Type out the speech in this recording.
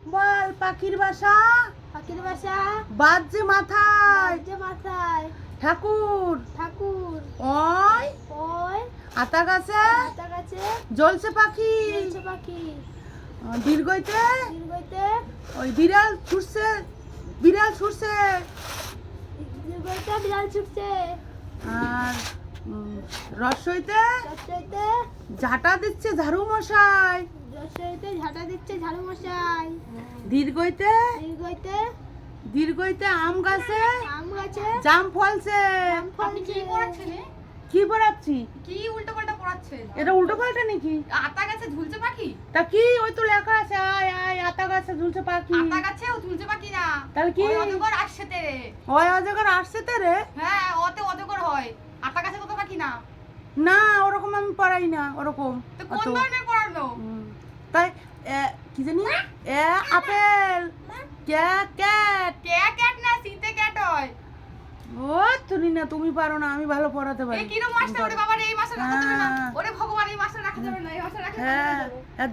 বল পাখির বাসা পাখির বাসা বাজছে মাথায় যে মাথায় ঠাকুর ঠাকুর ওই ওই আতা গাছে আতা গাছে জ্বলছে পাখি জ্বলছে পাখি দীর্ঘইতে দীর্ঘইতে ওই বিড়াল ছুটছে বিড়াল ছুটছে দীর্ঘইতে বিড়াল ছুটছে আর রসইতে রসইতে ঝাঁটা দিচ্ছে ঝাড়ু মশাই রসইতে ঝাঁটা দিচ্ছে ঝাড়ু মশাই দীর্ঘইতে দীর্ঘইতে দীর্ঘইতে আম গাছে আম গাছে জাম ফলছে আম ফলছে কি পড়াচ্ছি কি উল্টো পাল্টা পড়াচ্ছেন? এটা উল্টো পাল্টা নাকি আতা গাছে ঝুলছে পাখি? তা কি ওই তো লেখা আছে আয় আয় আতা গাছে ঝুলছে পাখি আতা গাছেও ঝুলছে পাখি না। তাহলে কি ওই অজগর আসছে তেরে। ওই অজগর আসছে তো রে হ্যাঁ, ওতে অজগর হয়। আতা গাছে তো পাখি না। না ওরকম আমি পড়াই না ওরকম তো কোন অত। ধরনের পড়ানো? তাই কি জানি আপেল ক্যাট ক্যাট না শীতে ক্যাট হয়। ও তুমি না তুমি পারো না আমি ভালো পড়াতে পারি এই কিরম মাস্টার ওরে বাবা রে, এই মাস্টার রাখা যাবে না। হ্যাঁ। ওরে ভগবান, এই মাস্টার রাখা যাবে না, এই মাস্টার রাখা যাবে না। হ্যাঁ